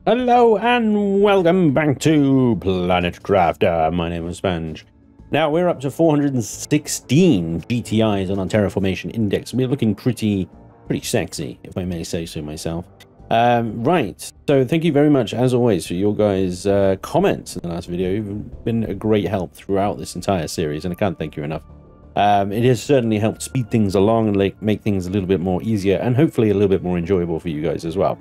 Hello and welcome back to Planet Crafter. My name is Spanj. Now we're up to 416 GTIs on our terraformation index. We're looking pretty sexy, if I may say so myself. Right, so thank you very much as always for your guys' comments in the last video. You've been a great help throughout this entire series, and I can't thank you enough. It has certainly helped speed things along and make things a little bit more easier and hopefully a little bit more enjoyable for you guys as well.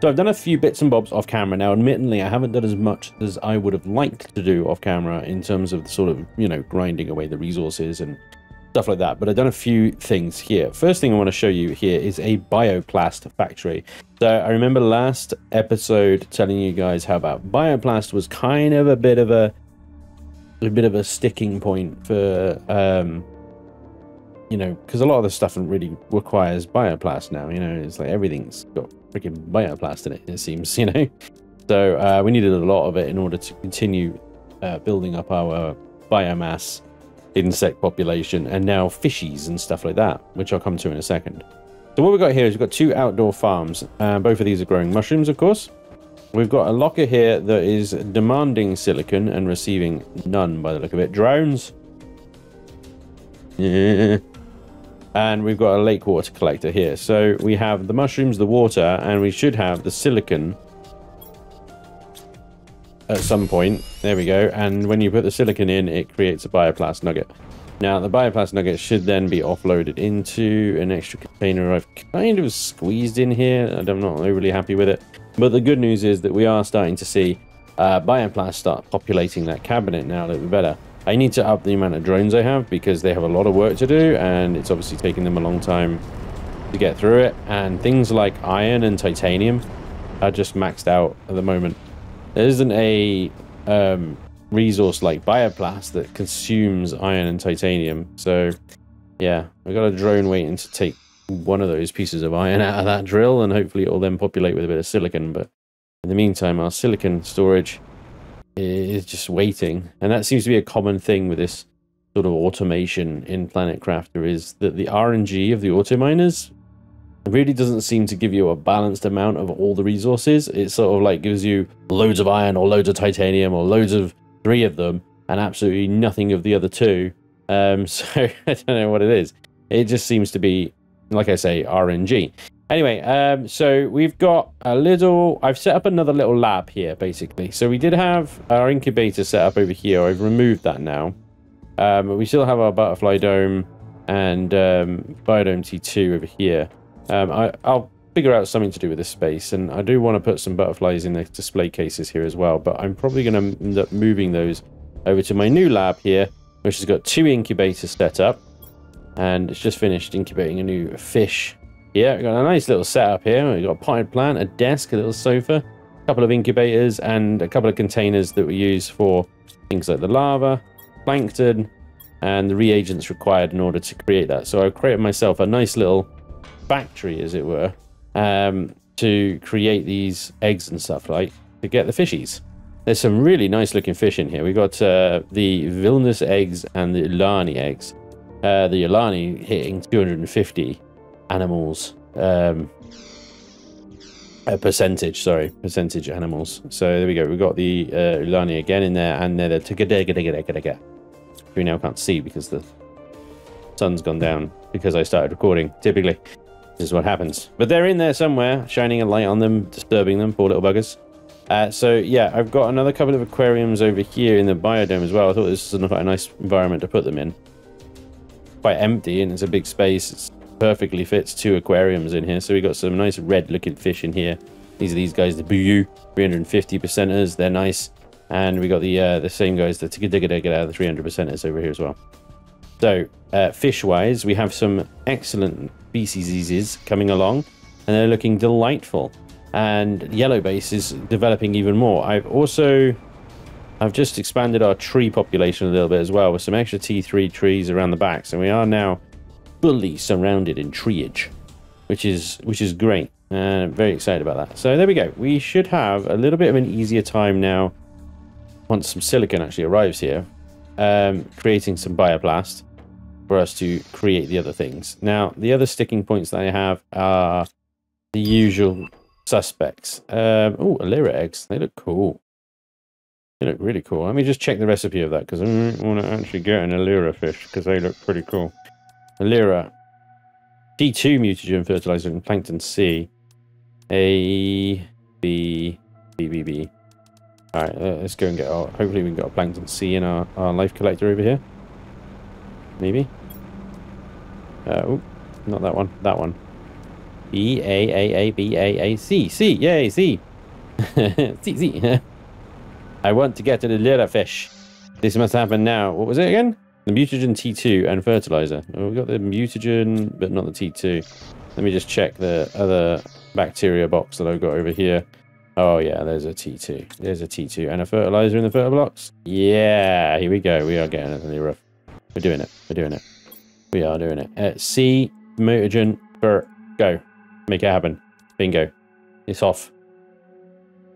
So I've done a few bits and bobs off camera. Now, admittedly, I haven't done as much as I would have liked to do off camera in terms of sort of, you know, grinding away the resources and stuff like that. But I've done a few things here. First thing I want to show you here is a BIOPLAST factory. So I remember last episode telling you guys how about BIOPLAST was kind of a bit of a sticking point for, you know, because a lot of the stuff really requires BIOPLAST now. You know, it's like everything's got freaking BIOPLAST in it, it seems, you know. So we needed a lot of it in order to continue building up our biomass insect population and now fishies and stuff like that, which I'll come to in a second. So what we've got here is we've got two outdoor farms. Both of these are growing mushrooms, of course. We've got a locker here that is demanding silicon and receiving none by the look of it. Drones. Yeah. And we've got a lake water collector here. So we have the mushrooms, the water, and we should have the silicon at some point. There we go. And when you put the silicon in, it creates a BIOPLAST nugget. Now, the BIOPLAST nugget should then be offloaded into an extra container I've kind of squeezed in here, and I'm not overly happy with it. But the good news is that we are starting to see BIOPLAST start populating that cabinet now a little bit better. I need to up the amount of drones I have because they have a lot of work to do, and it's obviously taking them a long time to get through it. And things like iron and titanium are just maxed out at the moment. There isn't a resource like BIOPLAST that consumes iron and titanium. So yeah, I've got a drone waiting to take one of those pieces of iron out of that drill, and hopefully it will then populate with a bit of silicon. But in the meantime, our silicon storage is just waiting, and that seems to be a common thing with this sort of automation in Planet Crafter, is that the RNG of the auto miners really doesn't seem to give you a balanced amount of all the resources. It sort of like gives you loads of iron or loads of titanium or loads of 3 of them and absolutely nothing of the other 2. So I don't know what it is. It just seems to be, like I say, RNG. Anyway, so we've got a little... I've set up another little lab here, basically. So we did have our incubator set up over here. I've removed that now. But we still have our butterfly dome and biodome T2 over here. I'll figure out something to do with this space, and I do want to put some butterflies in the display cases here as well, but I'm probably going to end up moving those over to my new lab here, which has got 2 incubators set up, and it's just finished incubating a new fish. Yeah, we've got a nice little setup here. We've got a potted plant, a desk, a little sofa, a couple of incubators, and a couple of containers that we use for things like the lava, plankton, and the reagents required in order to create that. So I've created myself a nice little factory, as it were, to create these eggs and stuff, like to get the fishies. There's some really nice looking fish in here. We've got the Vilnius eggs and the Ilani eggs. The Ilani hitting 250 animals, percentage animals. So there we go. We've got the Ilani again in there, and they're the we now can't see because the sun's gone down because I started recording. Typically, this is what happens. But they're in there somewhere, shining a light on them, disturbing them, poor little buggers. So yeah, I've got another couple of aquariums over here in the biodome as well. I thought this was quite a nice environment to put them in. Quite empty, and it's a big space. It's perfectly fits 2 aquariums in here. So we got some nice red looking fish in here. These are these guys, the BU 350 percenters. They're nice. And we got the same guys, the Tigga out of the 300 percenters over here as well. So fish wise, we have some excellent species coming along, and they're looking delightful. And yellow base is developing even more. I've just expanded our tree population a little bit as well with some extra T3 trees around the back. So we are now fully surrounded in treeage, which is great, and I'm very excited about that. So there we go. We should have a little bit of an easier time now once some silicon actually arrives here, creating some BIOPLAST for us to create the other things. Now, the other sticking points that I have are the usual suspects. Oh, Alira eggs. They look cool. They look really cool. Let me just check the recipe of that because I want to actually get an Alira fish because they look pretty cool. Alira. T2 mutagen fertilizer in plankton C. A, B, B, B, B. Alright, let's go and get our... Hopefully we can get a plankton C in our life collector over here. Maybe. Oh, not that one. That one. B, A, A, A, B, A, A, C. C, yay, C. C, C. I want to get to the little fish. This must happen now. What was it again? The mutagen T2 and fertilizer. Oh, we got the mutagen, but not the T2. Let me just check the other bacteria box that I've got over here. Oh, yeah, there's a T2. There's a T2 and a fertilizer in the fertilizer box. Yeah, here we go. We are getting it in the rough. We're doing it. We're doing it. We are doing it. C, mutagen, fert, go. Make it happen. Bingo. It's off.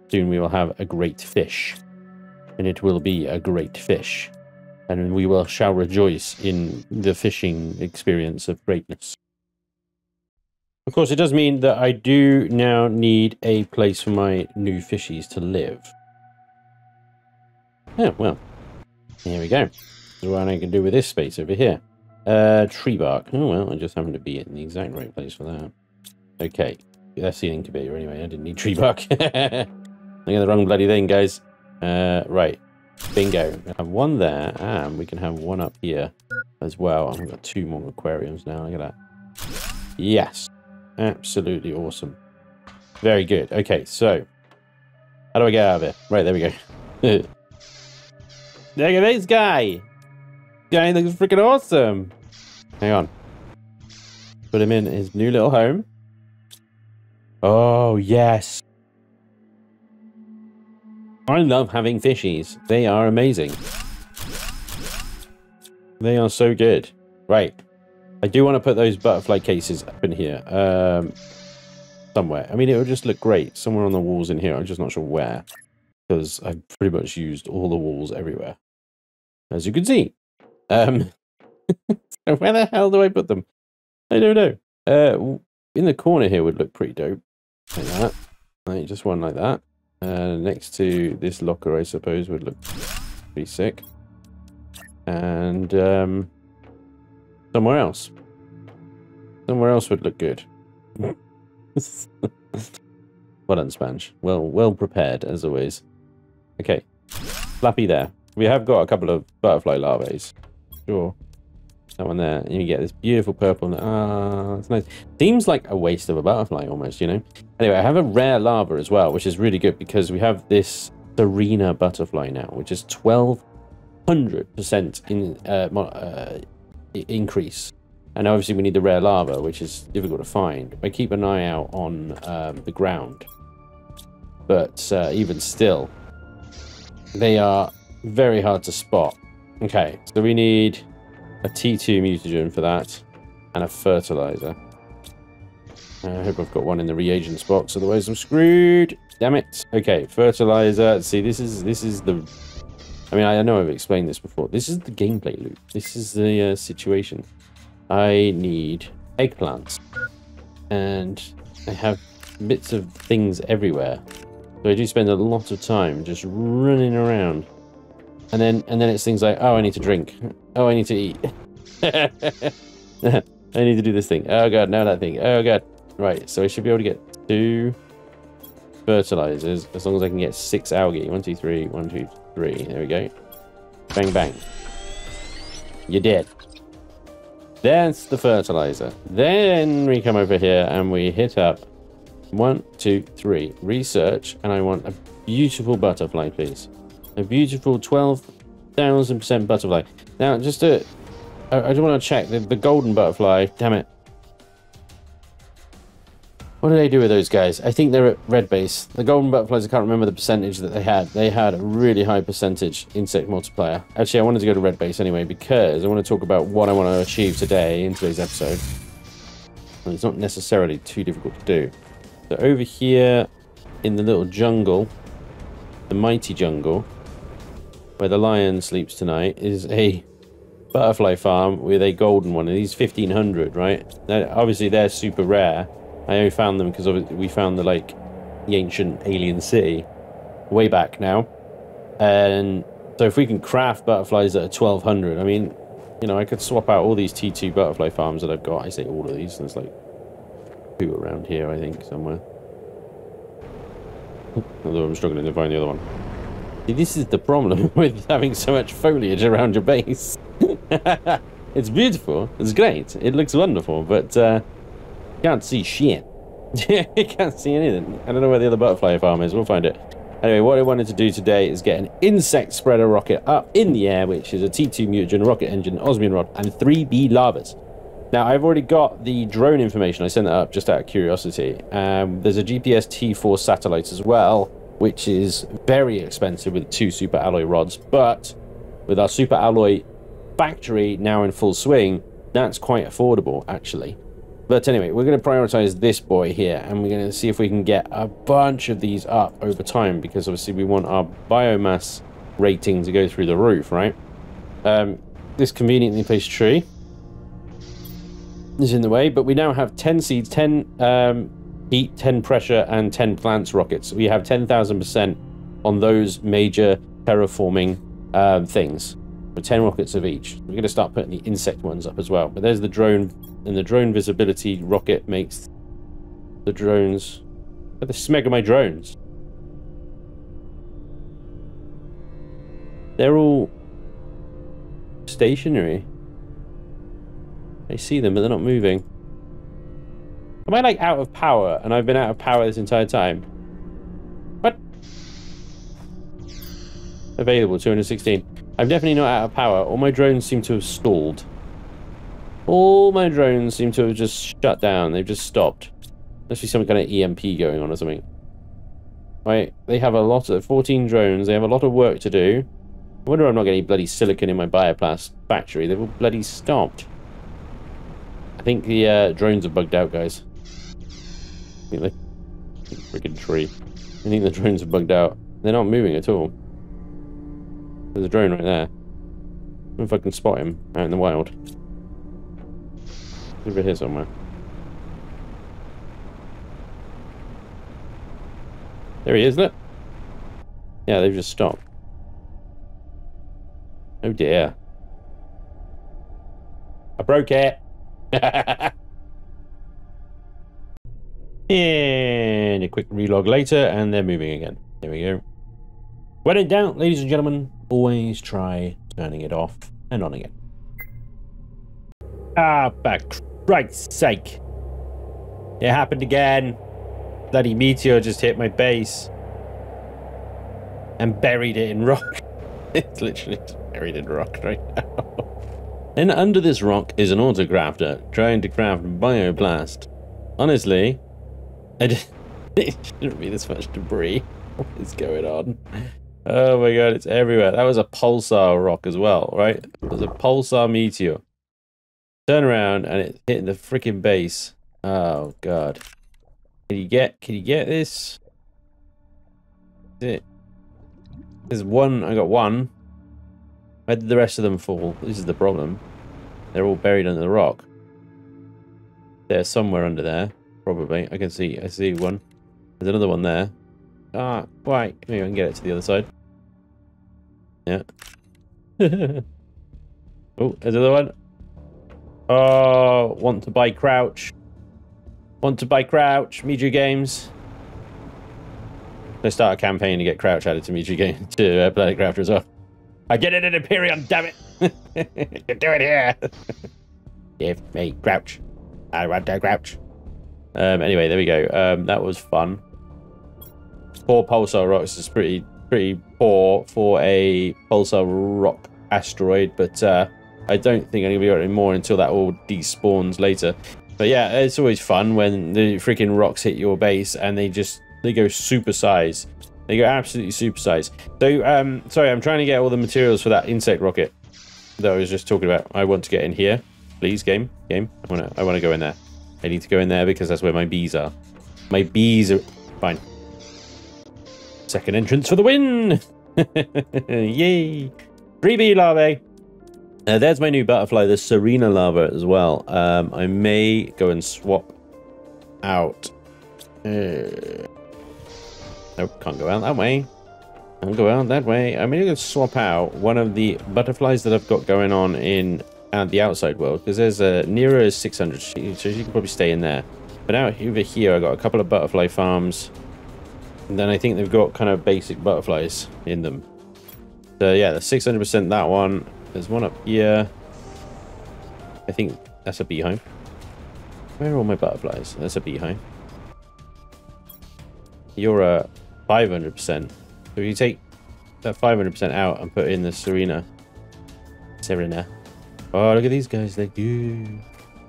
Soon we will have a great fish. And it will be a great fish. And we shall rejoice in the fishing experience of greatness. Of course, it does mean that I do now need a place for my new fishies to live. Oh, well. Here we go. So what I can do with this space over here. Tree bark. Oh, well, I just happen to be in the exact right place for that. Okay. That's the incubator anyway. I didn't need tree bark. Look at the wrong bloody thing, guys. Right. Bingo. We have one there, and we can have one up here as well. And we've got 2 more aquariums now. Look at that. Yes. Absolutely awesome. Very good. Okay, so how do I get out of here? Right, there we go. Look at this guy. Guy looks freaking awesome. Hang on. Put him in his new little home. Oh, yes. I love having fishies. They are amazing. They are so good. Right. I do want to put those butterfly cases up in here. Somewhere. I mean, it would just look great. Somewhere on the walls in here. I'm just not sure where. Because I've pretty much used all the walls everywhere. As you can see. So where the hell do I put them? I don't know. In the corner here would look pretty dope. Like that. Like, just one like that. Next to this locker, I suppose, would look pretty sick. And somewhere else. Somewhere else would look good. Well done, Spanj. Well prepared, as always. Okay. Flappy there. We have got a couple of butterfly larvae. Sure. That one there. And you get this beautiful purple. Ah, it's nice. Seems like a waste of a butterfly almost, you know? Anyway, I have a rare larva as well, which is really good because we have this Serena butterfly now, which is 1200% increase. And obviously we need the rare larva, which is difficult to find. I keep an eye out on the ground. But even still, they are very hard to spot. Okay, so we need a T2 mutagen for that, and a fertilizer. I hope I've got one in the reagents box, otherwise I'm screwed. Damn it. Okay, fertilizer. See, this is the... I mean, I know I've explained this before. This is the gameplay loop. This is the situation. I need eggplants, and I have bits of things everywhere. So I do spend a lot of time just running around. And then it's things like, oh, I need to drink. Oh, I need to eat. I need to do this thing. Oh, God, no, that thing. Oh, God. Right, so I should be able to get 2 fertilizers as long as I can get 6 algae. 1, 2, 3. 1, 2, 3. There we go. Bang, bang. You're dead. That's the fertilizer. Then we come over here and we hit up 1, 2, 3. Research. And I want a beautiful butterfly, please. A beautiful 12,000% butterfly. Now, just to... I just want to check. The golden butterfly... Damn it. What do they do with those guys? I think they're at red base. The golden butterflies, I can't remember the percentage that they had. They had a really high percentage insect multiplier. Actually, I wanted to go to red base anyway because I want to talk about what I want to achieve today in today's episode. And it's not necessarily too difficult to do. So over here in the little jungle, the mighty jungle, where the lion sleeps tonight, is a butterfly farm with a golden one. And these 1,500, right? Now, obviously, they're super rare. I only found them because we found the, like, the ancient alien city way back now. And so if we can craft butterflies that are 1200, I mean, you know, I could swap out all these T2 butterfly farms that I've got. I say all of these. There's like 2 around here, I think, somewhere. Although I'm struggling to find the other one. See, this is the problem with having so much foliage around your base. It's beautiful. It's great. It looks wonderful, but you can't see shit. You can't see anything. I don't know where the other butterfly farm is. We'll find it. Anyway, what I wanted to do today is get an insect spreader rocket up in the air, which is a T2 mutagen, rocket engine, osmium rod, and 3B lavas. Now, I've already got the drone information. I sent that up just out of curiosity. There's a GPS T4 satellite as well, which is very expensive with 2 super alloy rods. But with our super alloy factory now in full swing, that's quite affordable, actually. But anyway, we're going to prioritize this boy here, and we're going to see if we can get a bunch of these up over time, because obviously we want our biomass rating to go through the roof, right? This conveniently placed tree is in the way, but we now have 10 seeds, 10 heat, 10 pressure, and 10 plants rockets. We have 10,000% on those major terraforming things, with 10 rockets of each. We're going to start putting the insect ones up as well. But there's the drone, and the drone visibility rocket makes the drones. What the smeg are my drones? They're all stationary. I see them, but they're not moving. Am I like out of power? And I've been out of power this entire time. What? Available 216. I'm definitely not out of power. All my drones seem to have stalled. All my drones seem to have just shut down. They've just stopped. Must be some kind of EMP going on or something. Right, they have a lot of 14 drones. They have a lot of work to do. I wonder if I'm not getting bloody silicon in my BIOPLAST factory. They've all bloody stopped. I think the drones are bugged out, guys. I think they... Freaking tree. I think the drones are bugged out. They're not moving at all. There's a drone right there. I don't know if I can spot him out in the wild. He's over here somewhere. There he is, look. Yeah, they've just stopped. Oh dear. I broke it. And a quick relog later, and they're moving again. There we go. When in doubt, ladies and gentlemen, always try turning it off and on again. Ah, for Christ's sake. It happened again. Bloody meteor just hit my base. And buried it in rock. It's literally just buried in rock right now. And under this rock is an autocrafter trying to craft BIOPLAST. Honestly, it shouldn't be this much debris. What is going on? Oh my god, it's everywhere. That was a pulsar rock as well, right? It was a pulsar meteor. Turn around and it's hitting the freaking base. Oh god. Can you get this? That's it. There's one, I got one. Where did the rest of them fall? This is the problem. They're all buried under the rock. They're somewhere under there, probably. I see one. There's another one there. Ah, right. Maybe I can get it to the other side. Yeah. Oh, there's another one. Oh, want to buy crouch. Want to buy crouch. Meiju Games. Let's start a campaign to get crouch added to Meiju Games, to Planet Crafter as well. I get it in Imperium, damn it! You can do it here! Give me crouch. I want to crouch. Anyway, there we go. That was fun. 4 pulsar rocks is pretty poor for a pulsar rock asteroid, but I don't think I'm gonna be able to do more until that all despawns later. But yeah, it's always fun when the freaking rocks hit your base and they go super size. They go absolutely super size. So sorry, I'm trying to get all the materials for that insect rocket that I was just talking about. I want to get in here, please, game. I want to go in there. I need to go in there because that's where my bees are. My bees are fine. Second entrance for the win! Yay! 3B larvae. There's my new butterfly, the Serena larva as well. I may go and swap out. Nope, can't go out that way. Can't go out that way. I'm going to swap out one of the butterflies that I've got going on in the outside world, because there's a Nero is 600, so she can probably stay in there. But out over here, I got a couple of butterfly farms, and then I think they've got kind of basic butterflies in them. So yeah, the 600% that one. There's one up here. I think that's a beehive. Where are all my butterflies? That's a beehive. You're a 500%. So if you take that 500% out and put in the Serena. Oh, look at these guys. They're good.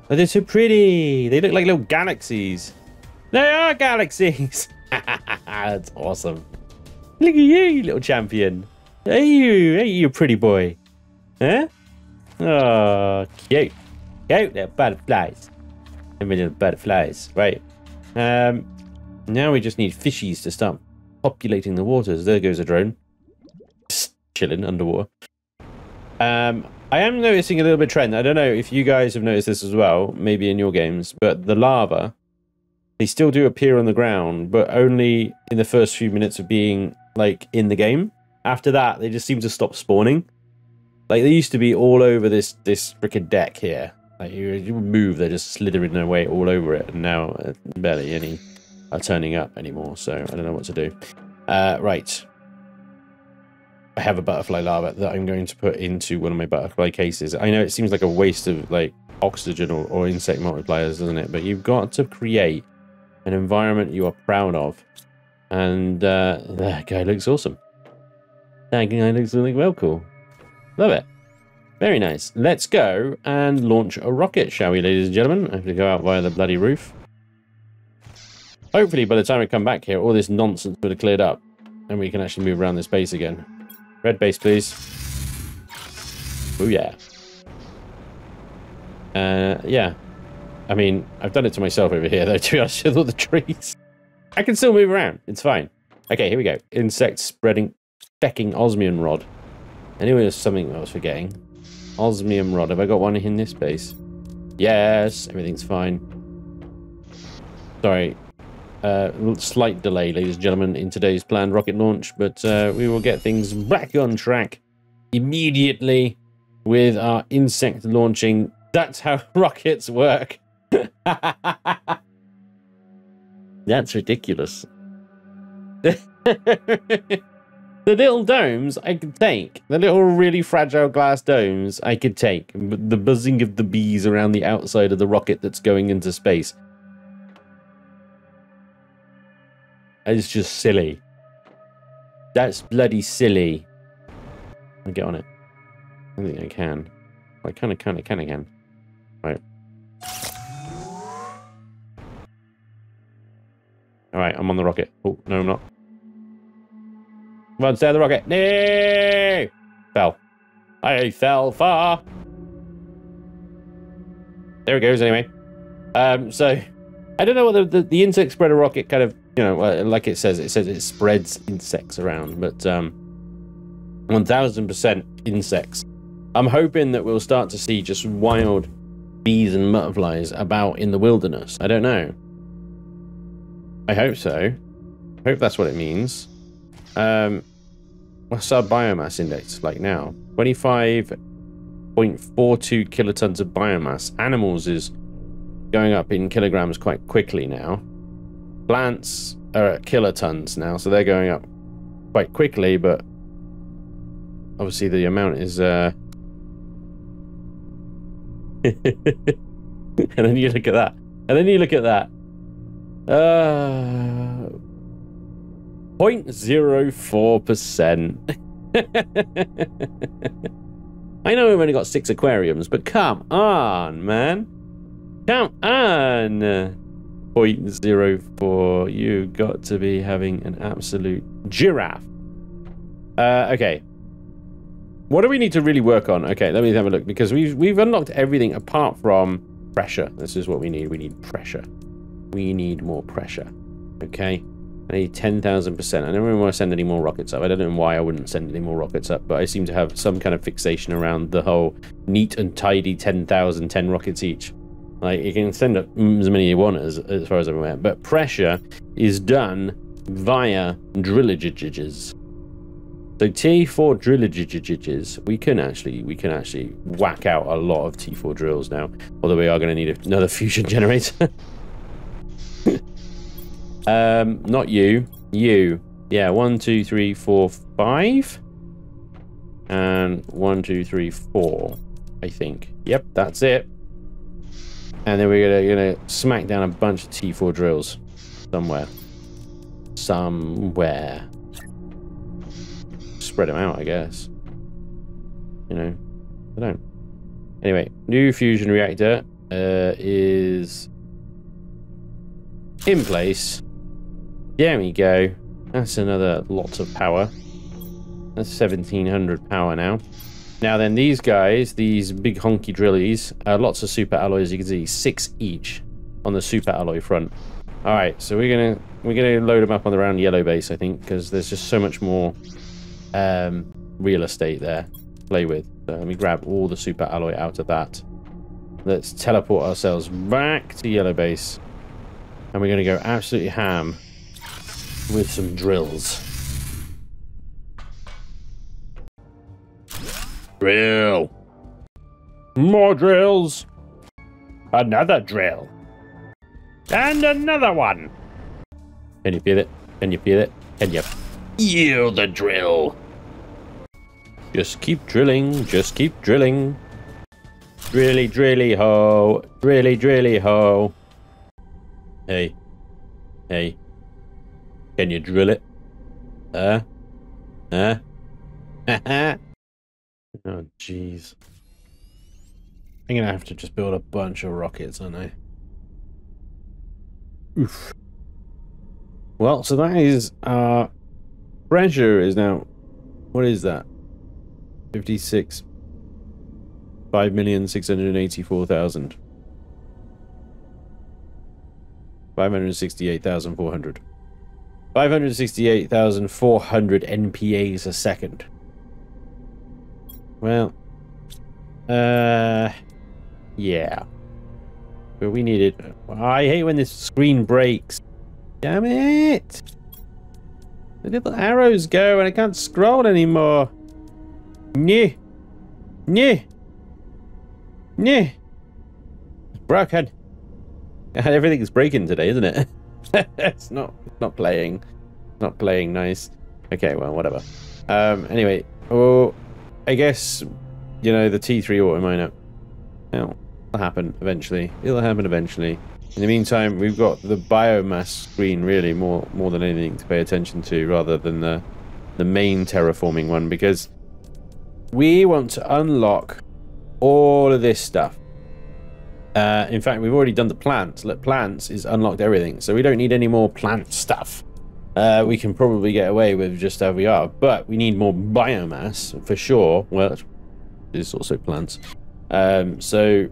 Oh, they're so pretty. They look like little galaxies. They are galaxies. That's awesome. Look at you, little champion. Hey, you pretty boy. Huh? Oh, cute. Cute little butterflies. Little butterflies. Right. Now we just need fishies to start populating the waters. There goes a drone. Just chilling underwater. I am noticing a little bit of trend. I don't know if you guys have noticed this as well, maybe in your games, but the lava, they still do appear on the ground, but only in the first few minutes of being, like, in the game. After that, they just seem to stop spawning. Like, they used to be all over this freaking deck here. Like, you move, they're just slithering their way all over it, and now barely any are turning up anymore, so I don't know what to do. Right. I have a butterfly larva that I'm going to put into one of my butterfly cases. I know it seems like a waste of, like, oxygen or insect multipliers, doesn't it? But you've got to create an environment you are proud of. And that guy looks awesome. That guy looks really well cool. Love it. Very nice. Let's go and launch a rocket, shall we, ladies and gentlemen? I have to go out via the bloody roof. Hopefully, by the time we come back here, all this nonsense would have cleared up. And we can actually move around this base again. Red base, please. Oh, yeah. Yeah. I mean, I've done it to myself over here, though, to be honest with all the trees. I can still move around. It's fine. Okay, here we go. Insect spreading, specking osmium rod. Anyway, there's something I was forgetting. Osmium rod. Have I got one in this base? Yes, everything's fine. Sorry. Slight delay, ladies and gentlemen, in today's planned rocket launch, but we will get things back on track immediately with our insect launching. That's how rockets work. That's ridiculous. The little domes I could take. The little really fragile glass domes I could take. But the buzzing of the bees around the outside of the rocket that's going into space. It's just silly. That's bloody silly. I'll get on it. I think I can. I kind of can. Right. Alright, I'm on the rocket. Oh, no, I'm not. Come on, stay on the rocket. No! Fell. I fell far. There it goes, anyway. So, I don't know what the insect spreader rocket kind of, you know, like it says it spreads insects around, but 1000% insects. I'm hoping that we'll start to see just wild bees and butterflies about in the wilderness. I don't know. I hope so. I hope that's what it means. What's our biomass index like now? 25.42 kilotons of biomass. Animals is going up in kilograms quite quickly now. Plants are at kilotons now, so they're going up quite quickly, but obviously the amount is and then you look at that. And then you look at that. 0.04%. I know we've only got 6 aquariums, but come on, man. Come on. 0.04. You got to be having an absolute giraffe. Okay. What do we need to really work on? Okay, let me have a look, because we've unlocked everything apart from pressure. This is what we need. We need pressure. We need more pressure. Okay. I need 10,000%. I don't really want to send any more rockets up. I don't know why I wouldn't send any more rockets up, but I seem to have some kind of fixation around the whole neat and tidy 10,000, 10 rockets each. Like, you can send up as many you want as far as I'm aware. But pressure is done via drillages. So T4 drillages, we can actually whack out a lot of T4 drills now. Although we are going to need another fusion generator. Not you. You. Yeah, 1, 2, 3, 4, 5. And 1, 2, 3, 4. I think. Yep, that's it. And then we're gonna smack down a bunch of T4 drills somewhere. Somewhere. Spread them out, I guess. You know, I don't. Anyway, new fusion reactor is in place. There we go. That's another lot of power. That's 1700 power now. Now then, these guys, these big honky drillies, lots of super alloys. You can see 6 each on the super alloy front. All right, so we're gonna load them up on the round yellow base, I think, because there's just so much more real estate there to play with. So let me grab all the super alloy out of that. Let's teleport ourselves back to yellow base, and we're gonna go absolutely ham with some drills. Drill. More drills. Another drill. And another one. Can you feel it? Can you feel it? Can you feel the drill? Just keep drilling. Just keep drilling. Drilly, drilly, ho. Drilly, drilly, ho. Hey. Hey. Can you drill it? Huh? Oh, jeez. I'm gonna have to just build a bunch of rockets, aren't I? Oof. Well, so that is pressure is now, what is that? 56. 5,684,000. 568,400. 568,400 NPAs a second. Well, yeah. But we need it. I hate when this screen breaks. Damn it! The little arrows go and I can't scroll anymore. Nyeh. Nyeh. Nyeh. It's broken. Everything's breaking today, isn't it? It's not playing. Not playing nice. Okay, well, whatever. Anyway, I guess, you know, the T3 auto miner. It'll happen eventually. It'll happen eventually. In the meantime, we've got the biomass screen really more than anything to pay attention to, rather than the main terraforming one, because we want to unlock all of this stuff. In fact, we've already done the plants. Look, plants is unlocked everything, so we don't need any more plant stuff. We can probably get away with just how we are, but we need more biomass for sure. Well, it's also plants. So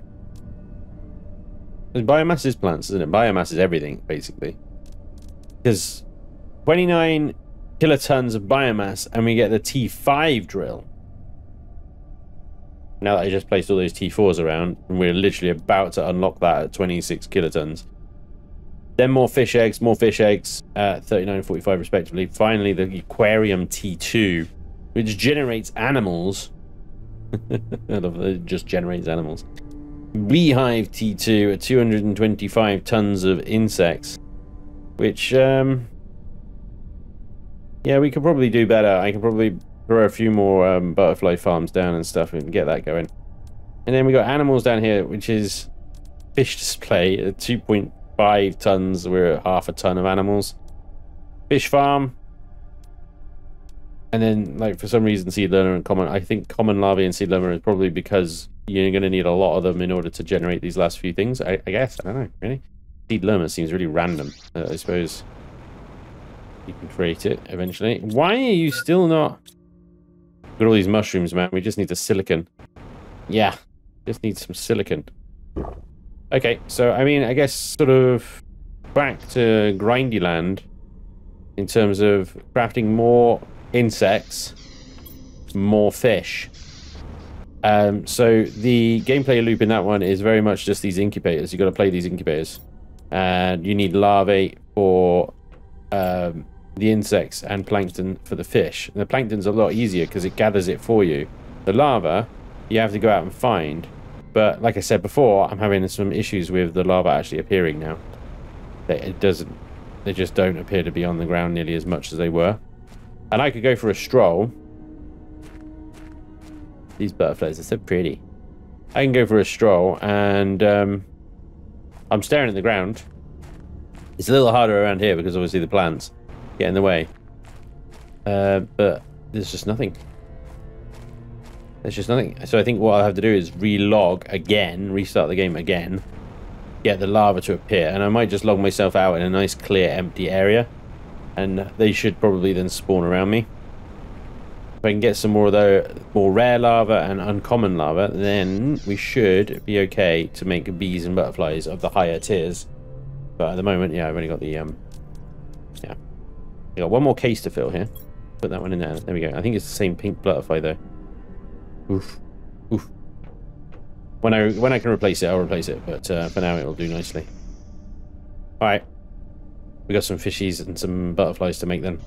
biomass is plants, isn't it? Biomass is everything, basically. Because 29 kilotons of biomass, and we get the T5 drill. Now that I just placed all those T4s around, and we're literally about to unlock that at 26 kilotons. Then more fish eggs at 39 and 45 respectively. Finally, the aquarium T2, which generates animals. I love that it just generates animals. Beehive T2 at 225 tons of insects, which, yeah, we could probably do better. I could probably throw a few more butterfly farms down and stuff and get that going. And then we got animals down here, which is fish display at 2.5 tons. We're at half a ton of animals. Fish farm. And then, like, for some reason, seed learner and common. I think common larvae and seed learner is probably because you're going to need a lot of them in order to generate these last few things. I guess. I don't know, really. Seed learner seems really random. I suppose you can create it eventually. Why are you still not... Got all these mushrooms, man. We just need the silicon. Yeah, just need some silicon. Okay, so, I mean, I guess sort of back to grindy land in terms of crafting more insects, more fish. So the gameplay loop in that one is very much just these incubators. You've got to play these incubators. And you need larvae for the insects and plankton for the fish. And the plankton's a lot easier because it gathers it for you. The lava, you have to go out and find. But like I said before, I'm having some issues with the lava actually appearing now. They just don't appear to be on the ground nearly as much as they were. And I could go for a stroll. These butterflies are so pretty. I can go for a stroll and I'm staring at the ground. It's a little harder around here because obviously the plants get in the way. But there's just nothing. There's just nothing. So I think what I'll have to do is relog again, restart the game again, get the lava to appear, and I might just log myself out in a nice clear empty area, and they should probably then spawn around me. If I can get some more of the more rare lava and uncommon lava, then we should be okay to make bees and butterflies of the higher tiers. But at the moment, yeah, I've only got the yeah. I got one more case to fill here. Put that one in there. There we go. I think it's the same pink butterfly though. Oof. Oof. When I can replace it, I'll replace it. But for now, it'll do nicely. All right. We got some fishies and some butterflies to make then.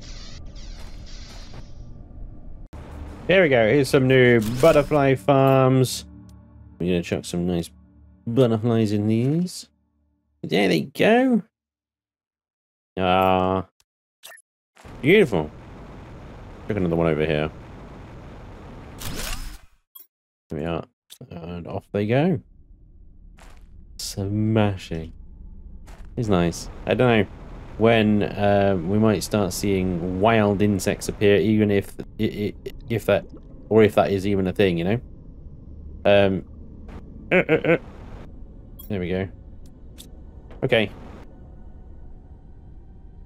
Here we go. Here's some new butterfly farms. We're gonna chuck some nice butterflies in these. There they go. Ah, beautiful. Chuck another one over here. There we are. And off they go. Smashing. It's nice. I don't know when we might start seeing wild insects appear, even if that, or if that is even a thing, you know. There we go. Okay.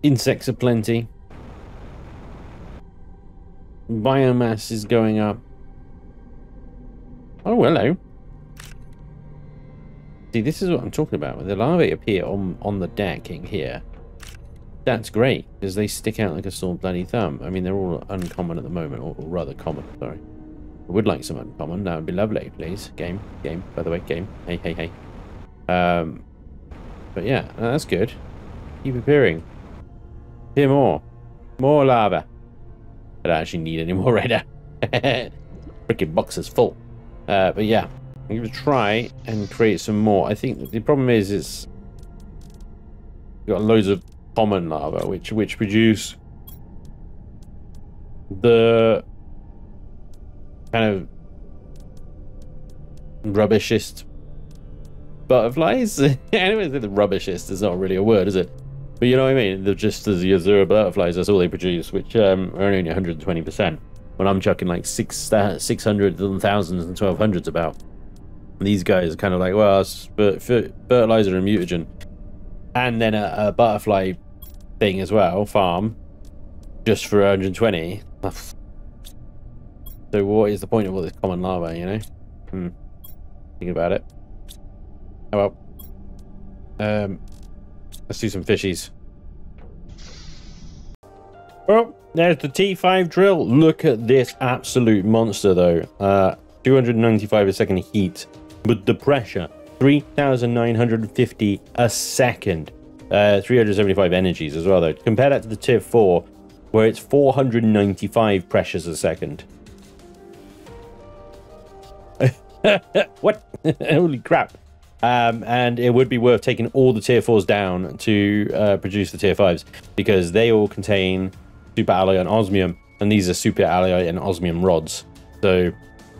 Insects are plenty. Biomass is going up. Oh, hello. See, this is what I'm talking about. When the larvae appear on the decking here, that's great, because they stick out like a sore bloody thumb. I mean, they're all uncommon at the moment, or rather common, sorry. I would like some uncommon. That would be lovely, please. Game, by the way, game. Hey. But yeah, that's good. Keep appearing. Hear more. More lava. I don't actually need any more right now. Freaking box is full. But yeah, I'm going to try and create some more. I think the problem is you've got loads of common lava, which produce the kind of rubbishest butterflies. Anyway, the rubbishest is not really a word, is it? But you know what I mean? They're just the Azura butterflies, that's all they produce, which are only 120%. When I'm chucking like 600 and thousands and 1200s about. And these guys are kind of like, well, fertilizer and mutagen. And then a butterfly thing as well, farm, just for 120. So what is the point of all this common lava, you know? Thinking about it. Oh well. Let's do some fishies. Well, there's the T5 drill. Look at this absolute monster, though. 295 a second heat, but the pressure 3,950 a second. 375 energies as well, though. Compare that to the tier 4, where it's 495 pressures a second. What? Holy crap. And it would be worth taking all the tier 4s down to produce the tier 5s, because they all contain super alloy and osmium, and these are super alloy and osmium rods. So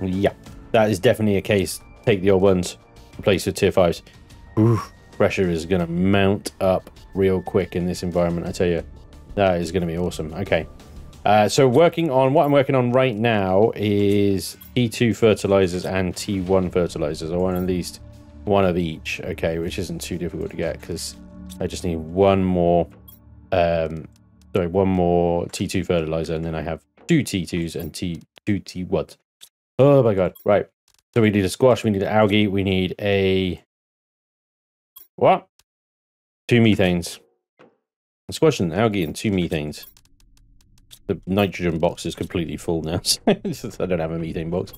yeah, that is definitely a case. Take the old ones, replace with tier 5s. Oof, pressure is going to mount up real quick in this environment, I tell you. That is going to be awesome. Okay, so what I'm working on right now is T2 fertilizers and T1 fertilizers. I want at least one of each, okay, which isn't too difficult to get, because I just need one more T2 fertilizer, and then I have 2 T2s and two T1s. Oh my god, right. So we need a squash, we need an algae, we need a... What? 2 methanes. A squash and algae and 2 methanes. The nitrogen box is completely full now, so I don't have a methane box.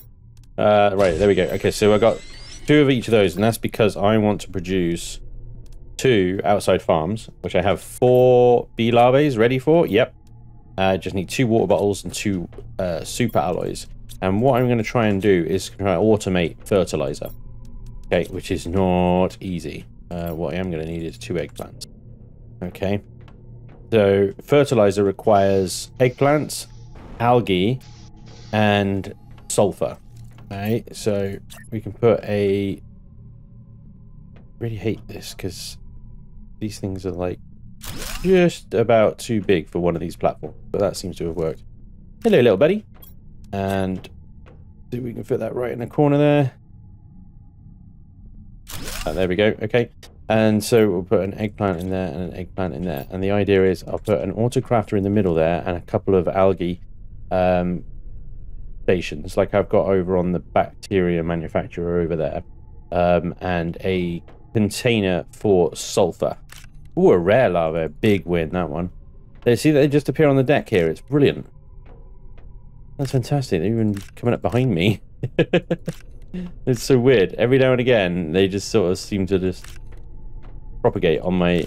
Right, there we go. Okay, so I got 2 of each of those, and that's because I want to produce 2 outside farms, which I have 4 bee larvae ready for. Yep. Just need 2 water bottles and 2 super alloys. And what I'm going to try and do is try to automate fertilizer. Okay, which is not easy. What I am going to need is 2 eggplants. Okay. So fertilizer requires eggplants, algae, and sulfur. Right, so we can put a... really hate this because these things are like just about too big for one of these platforms, but that seems to have worked. Hello, little buddy. And see if we can fit that right in the corner there. There we go. Okay. And so we'll put an eggplant in there and an eggplant in there. And the idea is I'll put an autocrafter in the middle there and a couple of algae stations, like I've got over on the bacteria manufacturer over there. And a container for sulfur. Oh, a rare lava. Big win, that one. They see that they just appear on the deck here. It's brilliant. That's fantastic. They're even coming up behind me. It's so weird. Every now and again, they just sort of seem to just propagate on my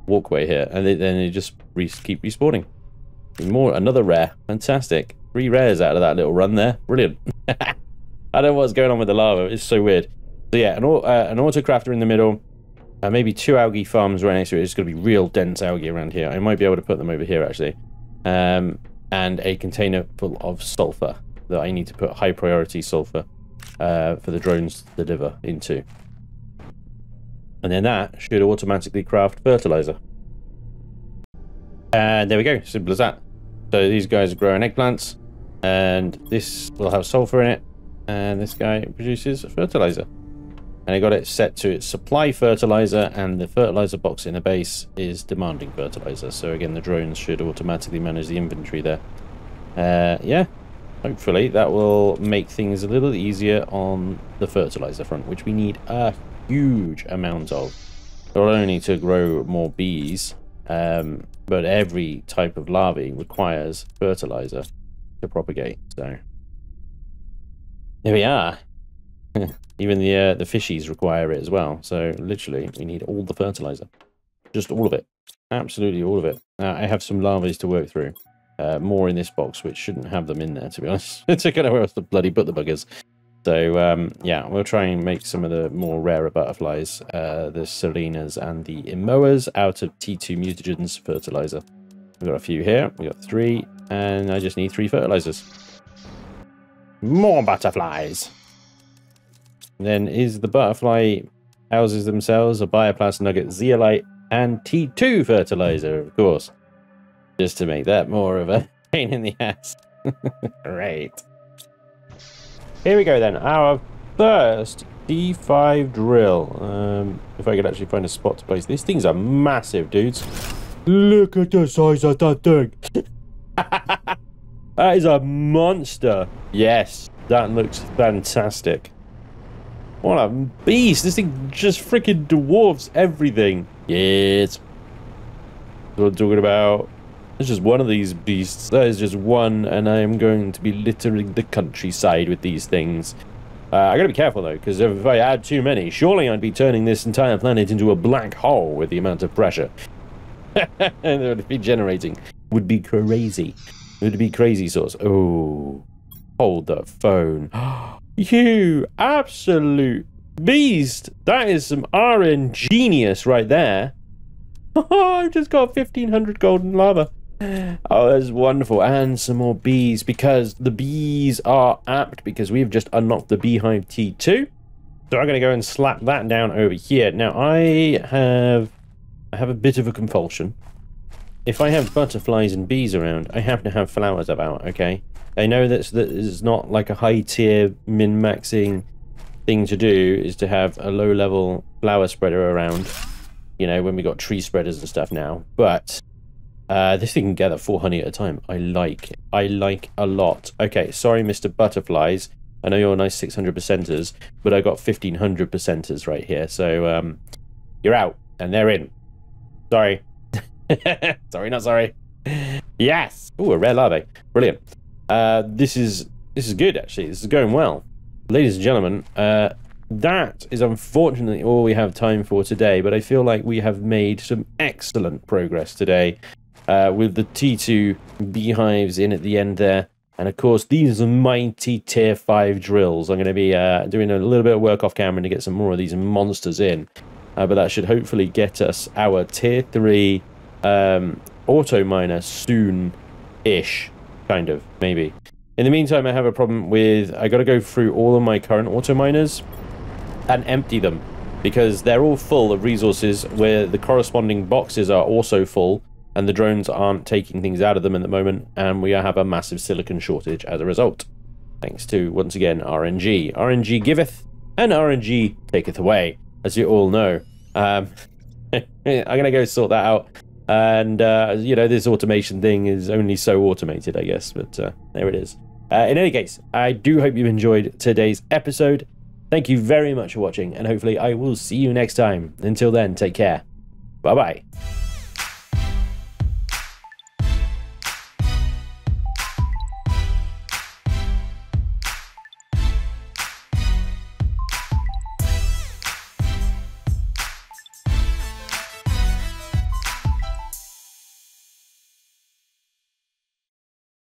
walkway here, and then they just keep respawning. Another rare. Fantastic. 3 rares out of that little run there. Brilliant. I don't know what's going on with the lava. It's so weird. So yeah, an autocrafter in the middle. Maybe 2 algae farms right next to it. It's going to be real dense algae around here. I might be able to put them over here, actually. And a container full of sulfur that I need to put high priority sulfur for the drones to deliver into. And then that should automatically craft fertilizer. And there we go. Simple as that. So these guys are growing eggplants. And this will have sulfur in it. And this guy produces fertilizer. And I got it set to its supply fertilizer, and the fertilizer box in the base is demanding fertilizer. So again, the drones should automatically manage the inventory there. Yeah, hopefully that will make things a little easier on the fertilizer front, which we need a huge amount of. Not only to grow more bees, but every type of larvae requires fertilizer to propagate. So there we are. Even the fishies require it as well. So literally, we need all the fertilizer. Just all of it. Absolutely all of it. I have some larvae to work through. More in this box, which shouldn't have them in there, to be honest. It's kind of where else to bloody put the buggers. So, yeah, we'll try and make some of the more rarer butterflies, the Selenas and the Imoas, out of T2 mutagens fertilizer. We've got a few here. We've got 3, and I just need 3 fertilizers. More butterflies! Then is the butterfly houses themselves a bioplast nugget, zeolite, and T2 fertilizer, of course. Just to make that more of a pain in the ass. Great. Here we go then. Our first D5 drill. If I could actually find a spot to place. These things are massive, dudes. Look at the size of that thing. That is a monster. Yes, that looks fantastic. What a beast! This thing just freaking dwarfs everything. Yes. That's what I'm talking about. It's just one of these beasts. That is just one, and I am going to be littering the countryside with these things. I gotta be careful though, because if I add too many, surely I'd be turning this entire planet into a black hole with the amount of pressure. And it would be generating. Would be crazy. It would be crazy sauce. Oh, hold the phone. You absolute beast! That is some RN genius right there. I've just got 1500 golden lava. Oh, that's wonderful. And some more bees, because the bees are apt, because we've just unlocked the beehive T2. So I'm going to go and slap that down over here. Now, I have a bit of a compulsion. If I have butterflies and bees around, I have to have flowers about, okay? I know that is not like a high-tier min-maxing thing to do, is to have a low-level flower spreader around, you know, when we got tree spreaders and stuff now. But this thing can gather 4 honey at a time. I like a lot. Okay, sorry, Mr. Butterflies. I know you're nice 600 percenters, but I got 1500 percenters right here. So you're out, and they're in. Sorry. Sorry, not sorry. Yes. Oh, a rare larvae. Brilliant. This is good, actually. This is going well. Ladies and gentlemen, that is unfortunately all we have time for today, but I feel like we have made some excellent progress today. with the T2 beehives in at the end there. And of course, these are mighty tier 5 drills. I'm going to be doing a little bit of work off camera to get some more of these monsters in. But that should hopefully get us our tier 3 auto miner soon-ish, kind of, maybe. In the meantime, I have a problem with, I got to go through all of my current auto miners and empty them, because they're all full of resources where the corresponding boxes are also full, and the drones aren't taking things out of them at the moment, and we have a massive silicon shortage as a result. Thanks to, once again, RNG. RNG giveth, and RNG taketh away, as you all know. I'm going to go sort that out. And, you know, this automation thing is only so automated, I guess, but there it is. In any case, I do hope you enjoyed today's episode. Thank you very much for watching, and hopefully I will see you next time. Until then, take care. Bye-bye.